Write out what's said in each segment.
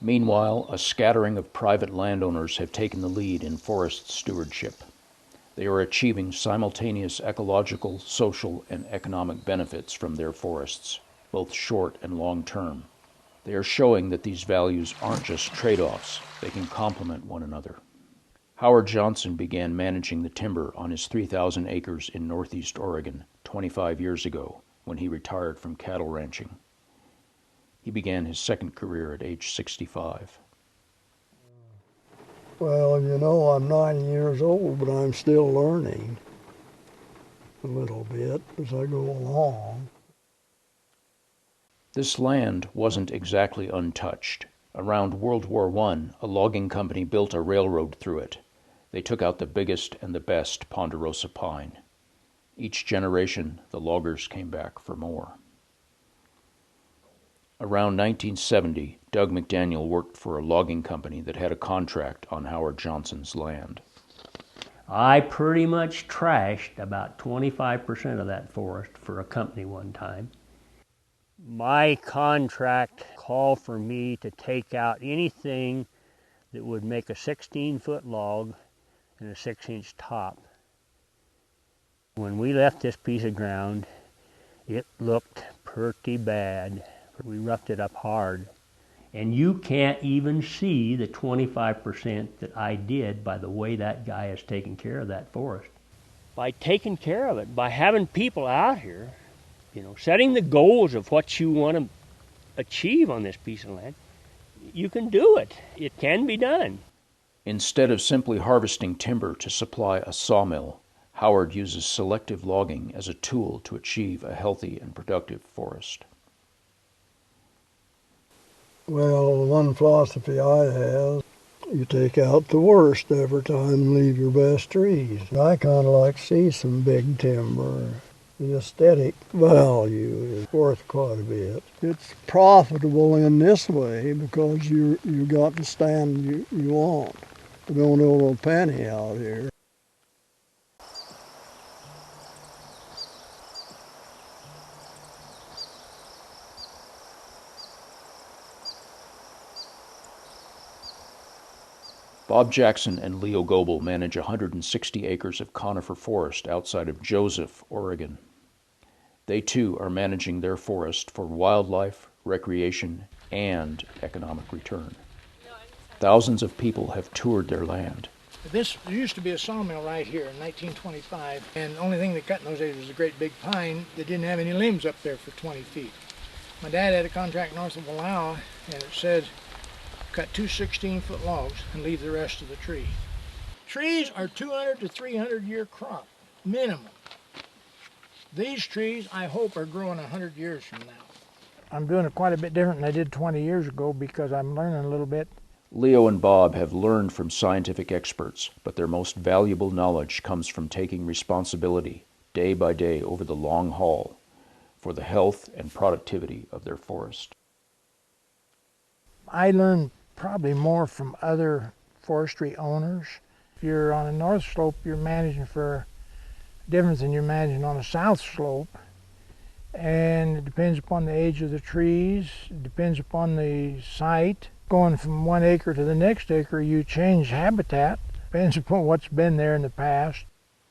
Meanwhile, a scattering of private landowners have taken the lead in forest stewardship. They are achieving simultaneous ecological, social, and economic benefits from their forests, both short and long term. They are showing that these values aren't just trade-offs, they can complement one another. Howard Johnson began managing the timber on his 3,000 acres in northeast Oregon 25 years ago when he retired from cattle ranching. He began his second career at age 65. Well, you know, I'm 90 years old, but I'm still learning a little bit as I go along. This land wasn't exactly untouched. Around World War I, a logging company built a railroad through it. They took out the biggest and the best ponderosa pine. Each generation, the loggers came back for more. Around 1970, Doug McDaniel worked for a logging company that had a contract on Howard Johnson's land. I pretty much trashed about 25% of that forest for a company one time. My contract called for me to take out anything that would make a 16-foot log and a 6-inch top. When we left this piece of ground, it looked pretty bad. We roughed it up hard. And you can't even see the 25% that I did by the way that guy is taking care of that forest. By taking care of it, by having people out here, setting the goals of what you want to achieve on this piece of land, you can do it. It can be done. Instead of simply harvesting timber to supply a sawmill, Howard uses selective logging as a tool to achieve a healthy and productive forest. Well, one philosophy I have, you take out the worst every time and leave your best trees. I kind of like to see some big timber. The aesthetic value is worth quite a bit. It's profitable in this way because you got the stand you want. You don't owe a penny out here. Bob Jackson and Leo Goebel manage 160 acres of conifer forest outside of Joseph, Oregon. They too are managing their forest for wildlife, recreation, and economic return. Thousands of people have toured their land. There used to be a sawmill right here in 1925, and the only thing they cut in those days was a great big pine that didn't have any limbs up there for 20 feet. My dad had a contract north of Wallowa, and it said, cut 2 16-foot logs and leave the rest of the tree. Trees are 200 to 300 year crop, minimum. These trees, I hope, are growing 100 years from now. I'm doing it quite a bit different than I did 20 years ago because I'm learning a little bit. Leo and Bob have learned from scientific experts, but their most valuable knowledge comes from taking responsibility day by day over the long haul for the health and productivity of their forest. I learned probably more from other forestry owners. If you're on a north slope, you're managing for difference than you're managing on a south slope. And it depends upon the age of the trees, it depends upon the site. Going from 1 acre to the next acre, you change habitat, depends upon what's been there in the past.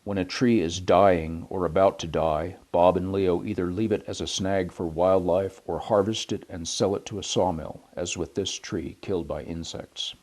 When a tree is dying or about to die, Bob and Leo either leave it as a snag for wildlife or harvest it and sell it to a sawmill, as with this tree killed by insects.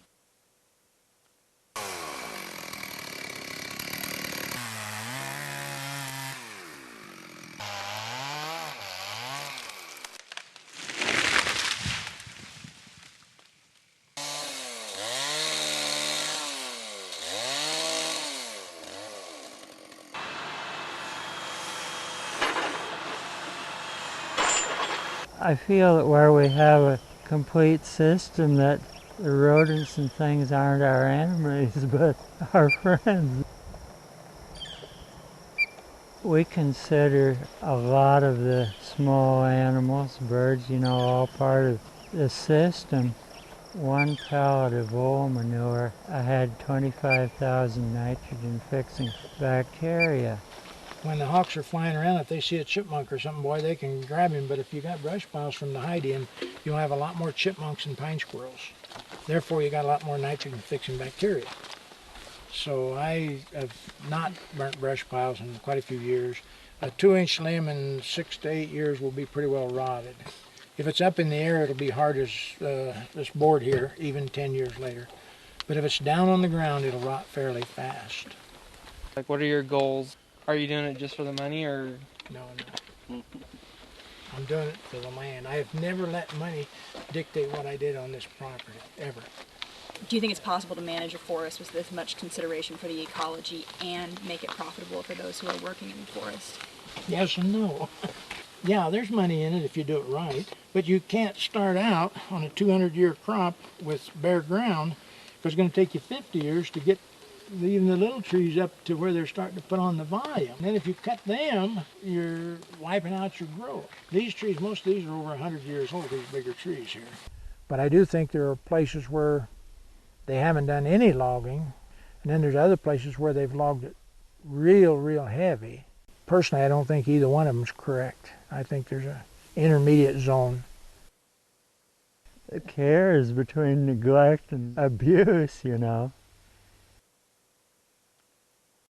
I feel that where we have a complete system that the rodents and things aren't our enemies, but our friends. We consider a lot of the small animals, birds, all part of the system. 1 pallet of oil manure, I had 25,000 nitrogen fixing bacteria. When the hawks are flying around, if they see a chipmunk or something, boy, they can grab him. But if you got brush piles from the hide in, you'll have a lot more chipmunks and pine squirrels. Therefore, you got a lot more nitrogen fixing bacteria. So I have not burnt brush piles in quite a few years. A 2-inch limb in 6 to 8 years will be pretty well rotted. If it's up in the air, it'll be hard as this board here, even 10 years later. But if it's down on the ground, it'll rot fairly fast. Like, what are your goals? Are you doing it just for the money, or? No. I'm doing it for the land. I have never let money dictate what I did on this property, ever. Do you think it's possible to manage a forest with this much consideration for the ecology and make it profitable for those who are working in the forest? Yes and no. Yeah, there's money in it if you do it right, but you can't start out on a 200-year crop with bare ground, because it's going to take you 50 years to get even the little trees up to where they're starting to put on the volume. And then if you cut them, you're wiping out your growth. These trees, most of these are over 100 years old, these bigger trees here. But I do think there are places where they haven't done any logging, and then there's other places where they've logged it real heavy. Personally, I don't think either one of them is correct. I think there's an intermediate zone. The care is between neglect and abuse, you know.